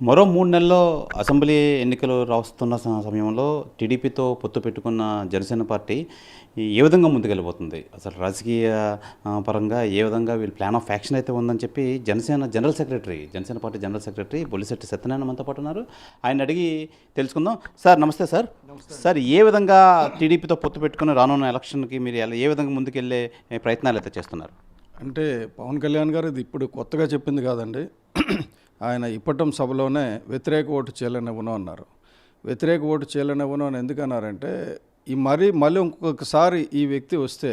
మరో 3 నెలల్లో అసెంబ్లీ ఎన్నికలు రాస్తున్న సమయంలో టీడీపీతో పొత్తు పెట్టుకున్న జనసేన పార్టీ ఏ విధంగా ముందుకెళ్ళిపోతుంది? అసలు రాజకీయ పరంగా ఏ విధంగా వీళ్ళు ప్లాన్ ఆఫ్ యాక్షన్ అయితే ఉందని చెప్పి Janasena party general secretary Bolisetti Satyanarayana మనతో పాటు ఉన్నారు. ఆయన అడిగి తెలుసుకుందాం. సార్ నమస్తే సార్. సార్ ఏ విధంగా టీడీపీతో పొత్తు పెట్టుకుని రానున్న ఎలక్షన్కి మీరు ఏ విధంగా ముందుకెళ్ళే ప్రయత్నాలు అయితే చేస్తున్నారు? అంటే పవన్ కళ్యాణ్ గారు ఇది ఇప్పుడు కొత్తగా చెప్పింది కాదండి. ఆయన ఇప్పటం సభలోనే వ్యతిరేక ఓటు చేయలేనివ్వను అన్నారు. వ్యతిరేక ఓటు చేయలేనివ్వను అని ఎందుకు అన్నారంటే మళ్ళీ ఇంకొకసారి ఈ వ్యక్తి వస్తే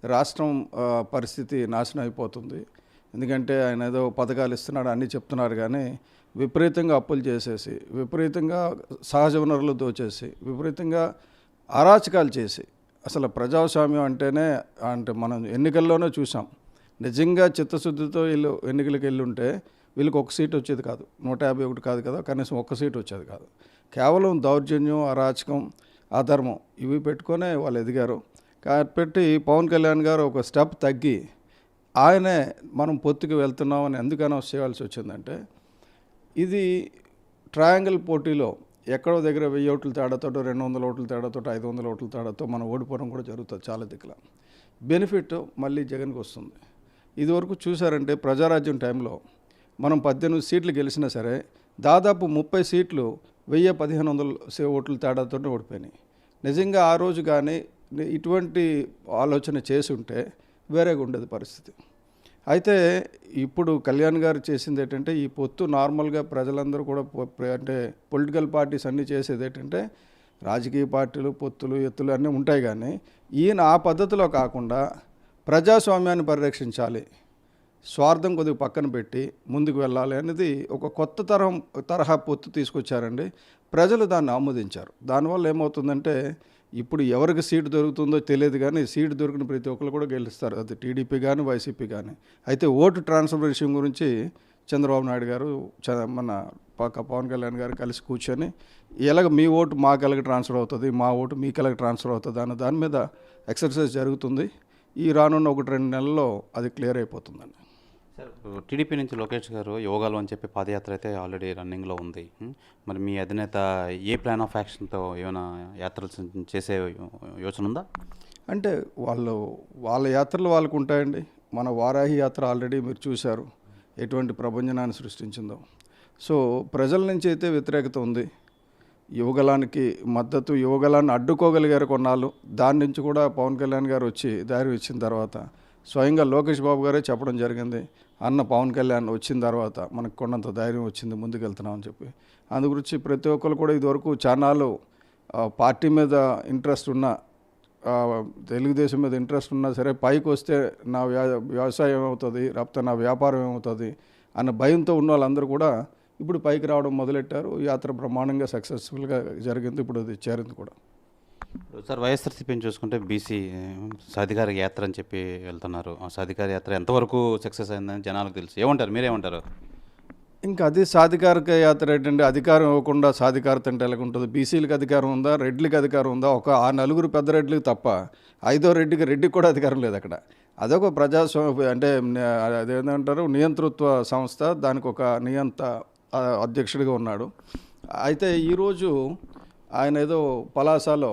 రాష్ట్రం పరిస్థితి నాశనం అయిపోతుంది. ఎందుకంటే ఆయన ఏదో పథకాలు ఇస్తున్నాడు అన్నీ చెప్తున్నారు, కానీ విపరీతంగా అప్పులు చేసేసి, విపరీతంగా సహజ వనరులు దోచేసి, విపరీతంగా అరాచకాలు చేసి, అసలు ప్రజాస్వామ్యం అంటే మనం ఎన్నికల్లోనే చూసాం. నిజంగా చిత్తశుద్ధితో వీళ్ళు ఎన్నికలకు వెళ్ళి ఉంటే వీళ్ళకి ఒక సీట్ వచ్చేది కాదు, 151 కాదు కదా, కనీసం ఒక్క సీట్ వచ్చేది కాదు. కేవలం దౌర్జన్యం, అరాచకం, అధర్మం ఇవి పెట్టుకొనే వాళ్ళు ఎదిగారు. కాబట్టి పవన్ కళ్యాణ్ గారు ఒక స్టెప్ తగ్గి ఆయనే మనం పొత్తుకు వెళ్తున్నామని ఎందుకు అనౌన్స్ చేయాల్సి వచ్చిందంటే, ఇది ట్రయాంగిల్ పోటీలో ఎక్కడో దగ్గర 1000 ఓట్ల తేడాతో, 200 ఓట్ల తేడాతో, 500 ఓట్ల తేడాతో మనం ఓడిపోవడం కూడా జరుగుతుంది చాలా దిక్కుల. బెనిఫిట్ మళ్ళీ జగన్కి వస్తుంది. ఇదివరకు చూసారంటే ప్రజారాజ్యం టైంలో మనం 18 సీట్లు గెలిచినా సరే దాదాపు 30 సీట్లు 1000-1500 ఓట్ల తేడాతో ఓడిపోయినాయి. నిజంగా ఆ రోజు కానీ ఇటువంటి ఆలోచన చేసి ఉంటే వేరేగా ఉండేది పరిస్థితి. అయితే ఇప్పుడు కళ్యాణ్ గారు చేసింది ఏంటంటే, ఈ పొత్తు నార్మల్గా ప్రజలందరూ కూడా అంటే పొలిటికల్ పార్టీస్ అన్నీ చేసేది ఏంటంటే, రాజకీయ పార్టీలు పొత్తులు ఎత్తులు అన్నీ ఉంటాయి, కానీ ఈయన ఆ పద్ధతిలో కాకుండా ప్రజాస్వామ్యాన్ని పరిరక్షించాలి, స్వార్థం కొద్దిగా పక్కన పెట్టి ముందుకు వెళ్ళాలి అనేది ఒక కొత్త తరహా పొత్తు తీసుకొచ్చారండి. ప్రజలు దాన్ని ఆమోదించారు. దానివల్ల ఏమవుతుందంటే, ఇప్పుడు ఎవరికి సీటు దొరుకుతుందో తెలియదు, కానీ సీటు దొరికిన ప్రతి ఒక్కరు కూడా గెలుస్తారు, అది టీడీపీ కానీ వైసీపీ కానీ. అయితే ఓటు ట్రాన్స్ఫర్ విషయం గురించి చంద్రబాబు నాయుడు గారు మన పవన్ కళ్యాణ్ గారు కలిసి కూర్చొని ఎలాగ మీ ఓటు మాకు ఎలాగ ట్రాన్స్ఫర్ అవుతుంది, మా ఓటు మీకు ఎలాగ ట్రాన్స్ఫర్ అవుతుంది అన్న దాని మీద ఎక్సర్సైజ్ జరుగుతుంది. ఈ రానున్న 1-2 నెలల్లో అది క్లియర్ అయిపోతుందండి. సార్, టీడీపీ నుంచి లోకేష్ గారు యోగాలు అని చెప్పి పాదయాత్ర అయితే ఆల్రెడీ రన్నింగ్లో ఉంది. మరి మీ అధినేత ఏ ప్లాన్ ఆఫ్ యాక్షన్తో ఏమైనా యాత్రలు చేసే యోచన ఉందా? అంటే వాళ్ళ యాత్రలు వాళ్ళకు ఉంటాయండి. మన వారాహి యాత్ర ఆల్రెడీ మీరు చూశారు, ఎటువంటి ప్రభంజనాన్ని సృష్టించిందో. సో ప్రజల నుంచి అయితే వ్యతిరేకత ఉంది. యువగలానికి మద్దతు, యువగలాన్ని అడ్డుకోగలిగారు కొన్నాళ్ళు. దాని నుంచి కూడా పవన్ కళ్యాణ్ గారు వచ్చి ధైర్యం ఇచ్చిన తర్వాత స్వయంగా లోకేష్ బాబు గారే చెప్పడం జరిగింది, అన్న పవన్ కళ్యాణ్ వచ్చిన తర్వాత మనకు కొండంత ధైర్యం వచ్చింది, ముందుకెళ్తున్నామని చెప్పి. అందు గురించి ప్రతి ఒక్కరు కూడా ఇదివరకు చానాలు పార్టీ మీద ఇంట్రెస్ట్ ఉన్న, తెలుగుదేశం మీద ఇంట్రెస్ట్ ఉన్నా సరే పైకి వస్తే నా వ్యవసాయం ఏమవుతుంది, లేకపోతే నా వ్యాపారం ఏమవుతుంది అన్న భయంతో ఉన్న వాళ్ళందరూ కూడా ఇప్పుడు పైకి రావడం మొదలెట్టారు. యాత్ర బ్రహ్మాండంగా సక్సెస్ఫుల్గా జరిగింది, ఇప్పుడు అది చేరింది కూడా. సార్, వైఎస్ఆర్సీపీని చూసుకుంటే బీసీ సాధికార యాత్ర అని చెప్పి వెళ్తున్నారు. ఆ సాధికార యాత్ర ఎంతవరకు సక్సెస్ అయిందని జనాలకు తెలుసు. ఏమంటారు, మీరేమంటారు? ఇంకా అది సాధికారిక యాత్ర ఏంటంటే, అధికారం ఇవ్వకుండా సాధికారత అంటే ఎలా ఉంటుంది? బీసీలకు అధికారం ఉందా, రెడ్లకి అధికారం ఉందా? ఆ 4 పెద్ద రెడ్లకి తప్ప 5వ రెడ్డికి కూడా అధికారం లేదు అక్కడ. అదొక ప్రజాస్వామ్య అంటే అదేంటంటారు, నియంతృత్వ సంస్థ, దానికి ఒక అధ్యక్షుడిగా ఉన్నాడు. అయితే ఈరోజు ఆయన ఏదో పలాసలో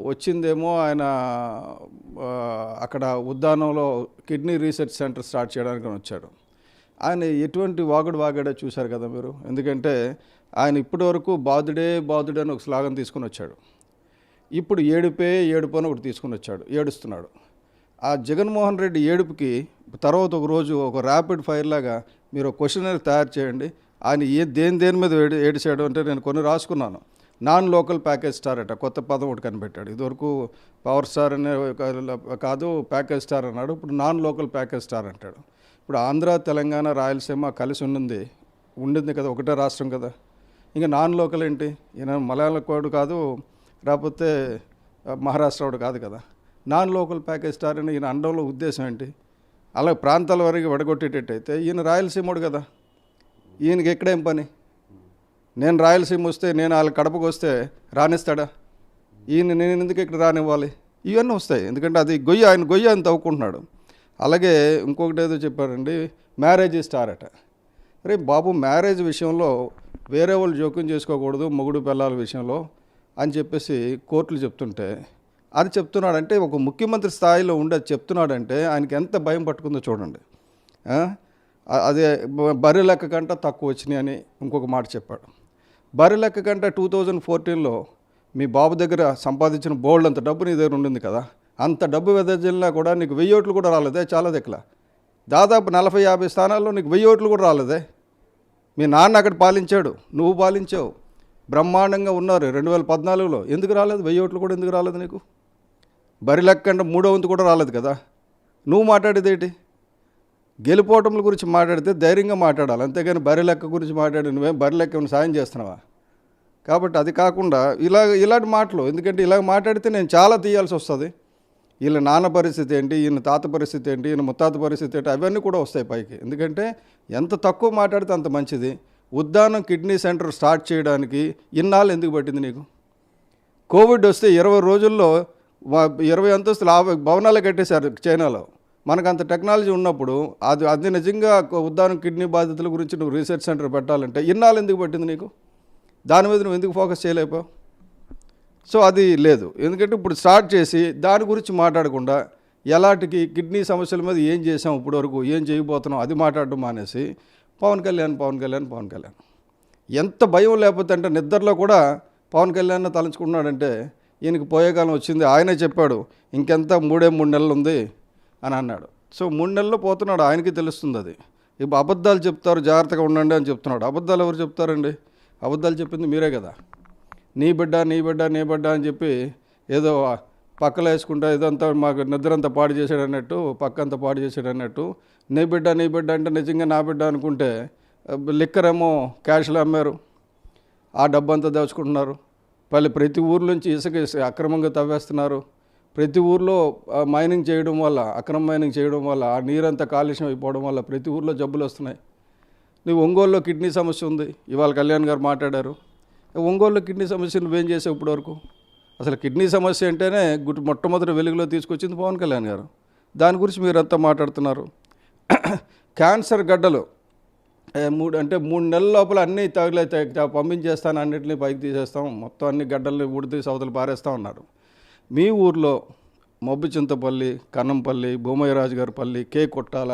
వచ్చిందేమో, ఆయన అక్కడ ఉద్యానంలో కిడ్నీ రీసెర్చ్ సెంటర్ స్టార్ట్ చేయడానికి వచ్చాడు. ఆయన ఎటువంటి వాగాడో చూశారు కదా మీరు. ఎందుకంటే ఆయన ఇప్పటివరకు బాధుడే అని ఒక స్లోగన్ తీసుకుని వచ్చాడు. ఇప్పుడు ఏడుపు అని ఒకటి తీసుకుని వచ్చాడు, ఏడుస్తున్నాడు. ఆ జగన్మోహన్ రెడ్డి ఏడుపుకి తర్వాత ఒక రోజు ఒక ర్యాపిడ్ ఫైర్ లాగా మీరు ఒక క్వశ్చనరీ తయారు చేయండి, ఆయన దేని మీద ఏడిచాడు అంటే, నేను కొన్ని రాసుకున్నాను. నాన్ లోకల్ ప్యాకేజ్ స్టార్ అట, కొత్త పదం ఒకటి కనిపెట్టాడు. ఇదివరకు పవర్ స్టార్ అనే కాదు, ప్యాకేజ్ స్టార్ అన్నాడు. ఇప్పుడు నాన్ లోకల్ ప్యాకేజ్ స్టార్ అంటాడు. ఇప్పుడు ఆంధ్ర, తెలంగాణ, రాయలసీమ కలిసి ఉండింది కదా, ఒకటే రాష్ట్రం కదా. ఇంకా నాన్ లోకల్ ఏంటి? ఈయన మలయాళ వాడు కాదు, లేకపోతే మహారాష్ట్ర వాడు కాదు కదా. నాన్ లోకల్ ప్యాకేజ్ స్టార్ అని ఈయన అండంలో ఉద్దేశం ఏంటి? అలా ప్రాంతాల వరకు విడగొట్టేటట్టయితే ఈయన రాయలసీమోడు కదా, ఈయనకి ఎక్కడేం పని? నేను రాయలసీమ వస్తే, నేను వాళ్ళ కడపకు వస్తే రానిస్తాడా? నేను ఎందుకు ఇక్కడ రానివ్వాలి? ఇవన్నీ వస్తాయి. ఎందుకంటే అది ఆయన గొయ్య అని తవ్వుకుంటున్నాడు. అలాగే ఇంకొకటి ఏదో చెప్పారండి, మ్యారేజ్ స్టార్ అట. రే బాబు మ్యారేజ్ విషయంలో వేరే వాళ్ళు జోక్యం చేసుకోకూడదు మొగుడు పిల్లల విషయంలో అని చెప్పేసి కోర్టులు చెప్తుంటే అది చెప్తున్నాడంటే ఒక ముఖ్యమంత్రి స్థాయిలో ఉండి అది చెప్తున్నాడంటే ఆయనకి ఎంత భయం పట్టుకుందో చూడండి. అదే బర్రె లెక్క కంట తక్కువ వచ్చినాయి అని ఇంకొక మాట చెప్పాడు. బర్రె లెక్క కంట 2014లో మీ బాబు దగ్గర సంపాదించిన బోల్డ్ అంత డబ్బు నీ దగ్గర ఉండింది కదా, అంత డబ్బు వెదజల్లినా కూడా నీకు 1000 ఓట్లు కూడా రాలేదే. చాలా దగ్గర దాదాపు 40-50 స్థానాల్లో నీకు 1000 ఓట్లు కూడా రాలేదే. మీ నాన్న అక్కడ పాలించాడు, నువ్వు పాలించావు, బ్రహ్మాండంగా ఉన్నారు 2014లో. ఎందుకు రాలేదు 1000 ఓట్లు కూడా? ఎందుకు రాలేదు నీకు? బరి లెక్కంటే 3వ వంతు కూడా రాలేదు కదా. నువ్వు మాట్లాడేది ఏంటి? గెలుపోవటముల గురించి మాట్లాడితే ధైర్యంగా మాట్లాడాలి, అంతేగాని బరి లెక్క గురించి మాట్లాడి నువ్వేం బరి లెక్క ఏమైనా సాయం చేస్తున్నావా? కాబట్టి అది కాకుండా ఇలాంటి మాటలు, ఎందుకంటే ఇలాగ మాట్లాడితే నేను చాలా తీయాల్సి వస్తుంది. వీళ్ళ నాన్న పరిస్థితి ఏంటి, ఈయన తాత పరిస్థితి ఏంటి, ఈయన ముత్తాత పరిస్థితి ఏంటి, అవన్నీ కూడా వస్తాయి పైకి. ఎందుకంటే ఎంత తక్కువ మాట్లాడితే అంత మంచిది. ఉద్దానం కిడ్నీ సెంటర్ స్టార్ట్ చేయడానికి ఇన్నాళ్ళు ఎందుకు పట్టింది నీకు? కోవిడ్ వస్తే 20 రోజుల్లో 20 అంతస్తుల భవనాలు కట్టేశారు చైనాలో. మనకు అంత టెక్నాలజీ ఉన్నప్పుడు అది నిజంగా ఉద్దానం కిడ్నీ బాధితుల గురించి నువ్వు రీసెర్చ్ సెంటర్ పెట్టాలంటే ఇన్నాళ్ళు ఎందుకు పట్టింది నీకు? దాని మీద నువ్వు ఎందుకు ఫోకస్ చేయలేకపోయావు? సో అది లేదు. ఎందుకంటే ఇప్పుడు స్టార్ట్ చేసి దాని గురించి మాట్లాడకుండా ఎలాంటికి కిడ్నీ సమస్యల మీద ఏం చేసాం ఇప్పటివరకు, ఏం చేయబోతున్నాం అది మాట్లాడడం మానేసి పవన్ కళ్యాణ్ ఎంత భయం లేకపోతే అంటే నిద్రలో కూడా పవన్ కళ్యాణ్ తలంచుకున్నాడంటే ఈయనకి పోయే కాలం వచ్చింది. ఆయనే చెప్పాడు ఇంకెంత 3 నెలలు ఉంది అని అన్నాడు. సో 3 నెలల్లో పోతున్నాడు, ఆయనకి తెలుస్తుంది అది. ఇప్పుడు అబద్ధాలు చెప్తారు జాగ్రత్తగా ఉండండి అని చెప్తున్నాడు. అబద్ధాలు ఎవరు చెప్తారండి? అబద్ధాలు చెప్పింది మీరే కదా. నీ బిడ్డ అని చెప్పి ఏదో పక్కలో వేసుకుంటా ఇదంతా మాకు నిద్రంతా పాడు చేశాడు అన్నట్టు, పక్కంతా పాడు చేశాడు అన్నట్టు. నీ బిడ్డ అంటే నిజంగా నా బిడ్డ అనుకుంటే లిక్కర్ ఏమో క్యాష్లో అమ్మారు, ఆ డబ్బంతా దాచుకుంటున్నారు. ప్రతి ఊర్లోంచి ఇసుక అక్రమంగా తవ్వేస్తున్నారు. ప్రతి ఊర్లో మైనింగ్ చేయడం వల్ల, అక్రమ మైనింగ్ చేయడం వల్ల ఆ నీరంతా కాలుష్యం అయిపోవడం వల్ల ప్రతి ఊర్లో జబ్బులు వస్తున్నాయి. నువ్వు ఒంగోలులో కిడ్నీ సమస్య ఉంది, ఇవాళ కళ్యాణ్ గారు మాట్లాడారు. ఒంగోలులో కిడ్నీ సమస్య నువ్వేం చేసావు ఇప్పటివరకు? అసలు కిడ్నీ సమస్య అంటేనే మొట్టమొదటి వెలుగులో తీసుకొచ్చింది పవన్ కళ్యాణ్ గారు. దాని గురించి మీరంతా మాట్లాడుతున్నారు. క్యాన్సర్ గడ్డలు 3 నెలల లోపల అన్నీ పంపించేస్తాను, అన్నింటినీ పైకి తీసేస్తాం, మొత్తం అన్ని గడ్డల్ని ఊడితే సవతలు పారేస్తూ ఉన్నారు. మీ ఊర్లో మబ్బు చింతపల్లి, కన్నంపల్లి, భూమయ్యరాజు గారి పల్లి, కే కొట్టాల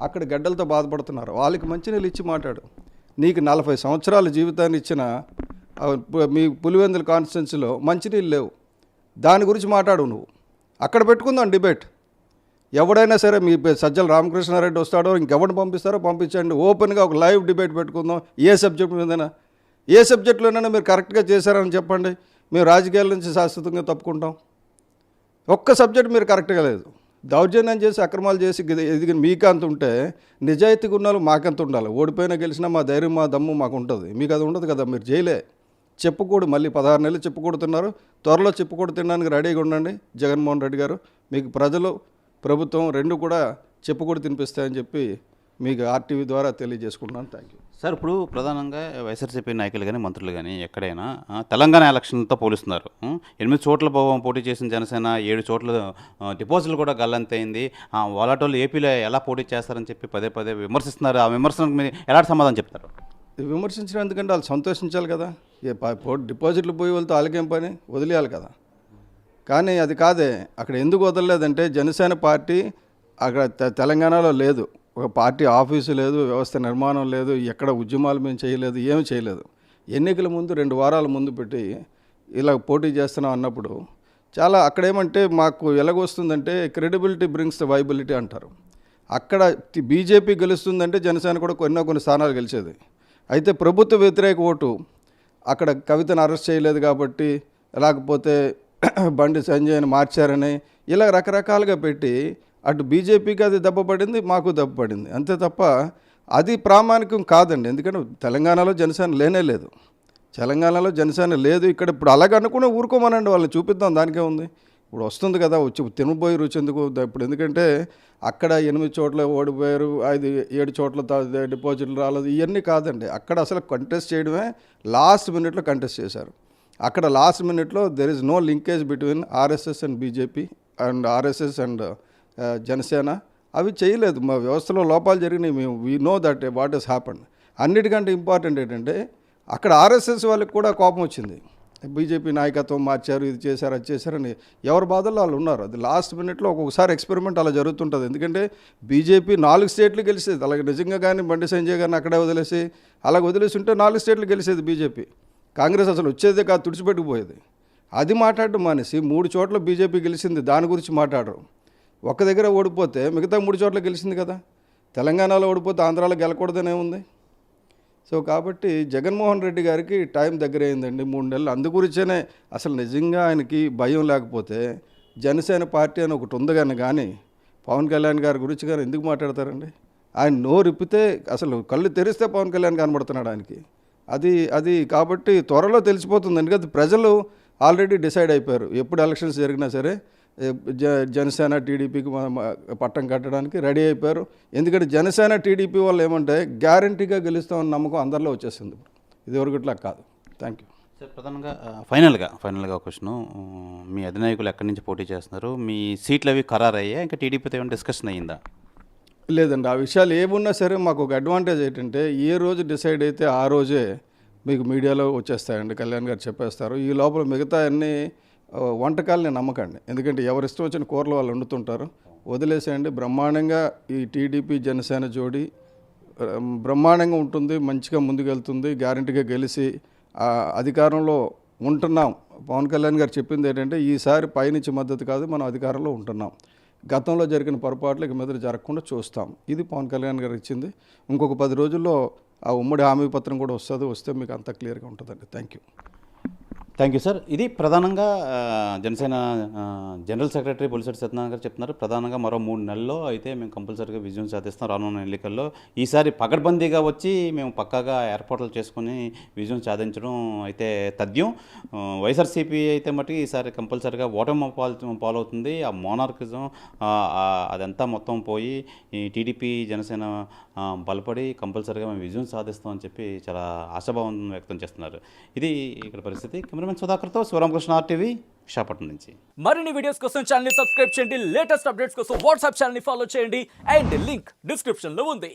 అక్కడ గడ్డలతో బాధపడుతున్నారు. వాళ్ళకి మంచినీళ్ళు ఇచ్చి మాట్లాడు. నీకు 40 సంవత్సరాల జీవితాన్ని ఇచ్చిన మీ పులివెందుల కాన్స్టిట్యున్సీలో మంచినీళ్ళు లేవు, దాని గురించి మాట్లాడు నువ్వు. అక్కడ పెట్టుకుందాం డిబేట్. ఎవడైనా సరే మీ సజ్జల రామకృష్ణారెడ్డి వస్తాడో ఇంకెవరిని పంపిస్తారో పంపించండి, ఓపెన్గా ఒక లైవ్ డిబేట్ పెట్టుకుందాం. ఏ సబ్జెక్ట్ మీదైనా, ఏ సబ్జెక్టులోనైనా మీరు కరెక్ట్గా చేశారని చెప్పండి, మేము రాజకీయాల నుంచి శాశ్వతంగా తప్పుకుంటాం. ఒక్క సబ్జెక్ట్ మీరు కరెక్ట్గా లేదు. దౌర్జన్యం చేసి అక్రమాలు చేసి ఎదిగిన మీకు అంత ఉంటే నిజాయితీగా ఉన్న వాళ్ళు మాకంత ఉండాలి. ఓడిపోయినా గెలిచినా మా ధైర్యం మా దమ్ము మాకు ఉంటుంది, మీకు అది ఉండదు కదా. మీరు జైలే చెప్పుకోడు, మళ్ళీ 16 నెలలు చెప్పుకొడుతున్నారు. త్వరలో చెప్పుకోడు తినడానికి రెడీగా ఉండండి జగన్మోహన్ రెడ్డి గారు. మీకు ప్రజలు ప్రభుత్వం రెండు కూడా చెప్పుకోడు తినిపిస్తాయని చెప్పి మీకు ఆర్టీవీ ద్వారా తెలియజేసుకుంటున్నాను. Thank you sir. ఇప్పుడు ప్రధానంగా వైఎస్ఆర్సీపీ నాయకులు కానీ మంత్రులు కానీ ఎక్కడైనా తెలంగాణ ఎలక్షన్తో పోలుస్తున్నారు. 8 చోట్ల పోటీ చేసిన జనసేన 7 చోట్ల డిపాజిట్లు కూడా గల్లంతైంది. వాళ్ళటోళ్ళు ఏపీలో ఎలా పోటీ చేస్తారని చెప్పి పదే విమర్శిస్తున్నారు. ఆ విమర్శలకు మీరు ఎలాంటి సమాధానం చెప్తారు? విమర్శించడం ఎందుకంటే వాళ్ళు సంతోషించాలి కదా. డిపాజిట్లు పోయి వెళ్తే వాళ్ళకేం పని, వదిలేయాలి కదా. కానీ అది కాదే. అక్కడ ఎందుకు వదలలేదంటే జనసేన పార్టీ అక్కడ తెలంగాణలో లేదు, ఒక పార్టీ ఆఫీసు లేదు, వ్యవస్థ నిర్మాణం లేదు, ఎక్కడ ఉద్యమాలు మేము చేయలేదు, ఏమి చేయలేదు. ఎన్నికల ముందు 2 వారాల ముందు పెట్టి ఇలా పోటీ చేస్తున్నాం అన్నప్పుడు చాలా అక్కడేమంటే మాకు ఎలాగొస్తుందంటే క్రెడిబిలిటీ బ్రింగ్స్ ద వైబిలిటీ అంటారు. అక్కడ బీజేపీ గెలుస్తుందంటే జనసేన కూడా కొన్ని స్థానాలు గెలిచేది. అయితే ప్రభుత్వ వ్యతిరేక ఓటు అక్కడ కవితను అరెస్ట్ చేయలేదు కాబట్టి, లేకపోతే బండి సంజయ్ని మార్చారని ఇలా రకరకాలుగా పెట్టి అటు బీజేపీకి అది దెబ్బపడింది, మాకు దెబ్బపడింది. అంతే తప్ప అది ప్రామాణికం కాదండి. ఎందుకంటే తెలంగాణలో జనసేన లేనే లేదు, తెలంగాణలో జనసేన లేదు. ఇక్కడ ఇప్పుడు అలాగ అనుకునే ఊరుకోమనండి, వాళ్ళని చూపిద్దాం, దానికే ఉంది. ఇప్పుడు వస్తుంది కదా, వచ్చి తినబోయి రుచి ఎందుకు ఇప్పుడు? ఎందుకంటే అక్కడ 8 చోట్ల ఓడిపోయారు, 7 చోట్ల డిపాజిట్లు రాలేదు, ఇవన్నీ కాదండి. అక్కడ అసలు కంటెస్ట్ చేయడమే లాస్ట్ మినిట్లో కంటెస్ట్ చేశారు. అక్కడ లాస్ట్ మినిట్లో there is no linkage between RSS and BJP and RSS and Janasena. అవి చేయలేదు. మా వ్యవస్థలో లోపాలు జరిగినాయి. We know that what has happened. అన్నిటికంటే ఇంపార్టెంట్ ఏంటంటే అక్కడ ఆర్ఎస్ఎస్ వాళ్ళకి కూడా కోపం వచ్చింది. బీజేపీ నాయకత్వం మార్చారు, ఇది చేశారు, అది చేశారని ఎవరి బాధల్లో వాళ్ళు ఉన్నారు. అది లాస్ట్ మినిట్లో ఒక్కొక్కసారి ఎక్స్పెరిమెంట్ అలా జరుగుతుంటుంది. ఎందుకంటే బీజేపీ 4 స్టేట్లు గెలిచేది. అలాగే నిజంగా కానీ బండి సంజయ్ గారిని అక్కడే వదిలేసి అలాగ వదిలేసి ఉంటే 4 స్టేట్లు గెలిచేది బీజేపీ. కాంగ్రెస్ అసలు వచ్చేదే కాదు, తుడిచిపెట్టుకుపోయేది. అది మాట్లాడడం మానేసి 3 చోట్ల బీజేపీ గెలిచింది, దాని గురించి మాట్లాడరు. ఒక్క దగ్గర ఓడిపోతే మిగతా 3 చోట్ల గెలిచింది కదా. తెలంగాణలో ఓడిపోతే ఆంధ్రాలో గెలకూడదనే ఉంది. సో కాబట్టి జగన్మోహన్ రెడ్డి గారికి టైం దగ్గర అయిందండి, 3 నెలలు. అందుగురించేనే అసలు నిజంగా ఆయనకి భయం లేకపోతే జనసేన పార్టీ అని ఒకటి ఉంది కానీ పవన్ కళ్యాణ్ గారి గురించి కానీ ఎందుకు మాట్లాడతారండి? ఆయన నోరిప్పితే అసలు కళ్ళు తెరిస్తే పవన్ కళ్యాణ్ కనబడుతున్నాడు ఆయనకి. అది కాబట్టి త్వరలో తెలిసిపోతుంది. ఎందుకంటే ప్రజలు ఆల్రెడీ డిసైడ్ అయిపోయారు. ఎప్పుడు ఎలక్షన్స్ జరిగినా సరే జనసేన టీడీపీకి పట్టం కట్టడానికి రెడీ అయిపోయారు. ఎందుకంటే జనసేన టీడీపీ వాళ్ళు ఏమంటే గ్యారంటీగా గెలుస్తామన్న నమ్మకం అందరిలో వచ్చేసింది. ఇదివరకు ఇట్లా కాదు. Thank you sir. ప్రధానంగా ఫైనల్గా ఒక క్వశ్చను, మీ అధినాయకులు ఎక్కడి నుంచి పోటీ చేస్తున్నారు? మీ సీట్లు అవి ఖరారయ్యాయి, ఇంకా టీడీపీతో ఏమైనా డిస్కషన్ అయ్యిందా? లేదండి, ఆ విషయాలు ఏమున్నా సరే మాకు ఒక అడ్వాంటేజ్ ఏంటంటే ఏ రోజు డిసైడ్ అయితే ఆ రోజే మీకు మీడియాలో వచ్చేస్తాయండి, కళ్యాణ్ గారు చెప్పేస్తారు. ఈ లోపల మిగతా అన్ని వంటకాలని నమ్మకండి. ఎందుకంటే ఎవరి ఇష్టం వచ్చిన కూరలు వాళ్ళు వండుతుంటారు. వదిలేసేయండి. బ్రహ్మాండంగా ఈ టీడీపీ జనసేన జోడి బ్రహ్మాండంగా ఉంటుంది, మంచిగా ముందుకెళ్తుంది. గ్యారంటీగా గెలిచి అధికారంలో ఉంటున్నాం. పవన్ కళ్యాణ్ గారు చెప్పింది ఏంటంటే ఈసారి పైనుంచి మద్దతు కాదు, మనం అధికారంలో ఉంటున్నాం. గతంలో జరిగిన పొరపాట్లు ఇక మీద జరగకుండా చూస్తాం. ఇది పవన్ కళ్యాణ్ గారు ఇచ్చింది. ఇంకొక 10 రోజుల్లో ఆ ఉమ్మడి హామీ పత్రం కూడా వస్తే మీకు అంతా క్లియర్గా ఉంటుందండి. Thank you sir. ఇది ప్రధానంగా జనసేన జనరల్ సెక్రటరీ బొలిశెట్టి సత్యనారాయణ గారు చెప్తున్నారు. ప్రధానంగా మరో 3 నెలల్లో అయితే మేము కంపల్సరీగా విజయం సాధిస్తాం రానున్న ఎన్నికల్లో. ఈసారి పకడ్బందీగా వచ్చి మేము పక్కాగా ఏర్పాట్లు చేసుకుని విజయం సాధించడం అయితే తథ్యం. వైఎస్ఆర్సీపీ అయితే మటుకు ఈసారి కంపల్సరీగా ఓటమి పాలవుతుంది. ఆ మోనార్కిజం అదంతా మొత్తం పోయి ఈ టీడీపీ జనసేన బలపడి కంపల్సరీగా మేము విజయం సాధిస్తామని చెప్పి చాలా ఆశాభావం వ్యక్తం చేస్తున్నారు. ఇది ఇక్కడ పరిస్థితి. కెమెరామెన్ సుధాకర్తో శివరామకృష్ణ, RTV, విశాఖపట్నం నుంచి. మరిన్ని వీడియోస్ కోసం ఛానల్ ని సబ్స్క్రైబ్ చేయండి. లేటెస్ట్ అప్డేట్స్ కోసం వాట్సాప్ ఛానల్ ని ఫాలో చేయండి. అండ్ లింక్ డిస్క్రిప్షన్ లో ఉంది.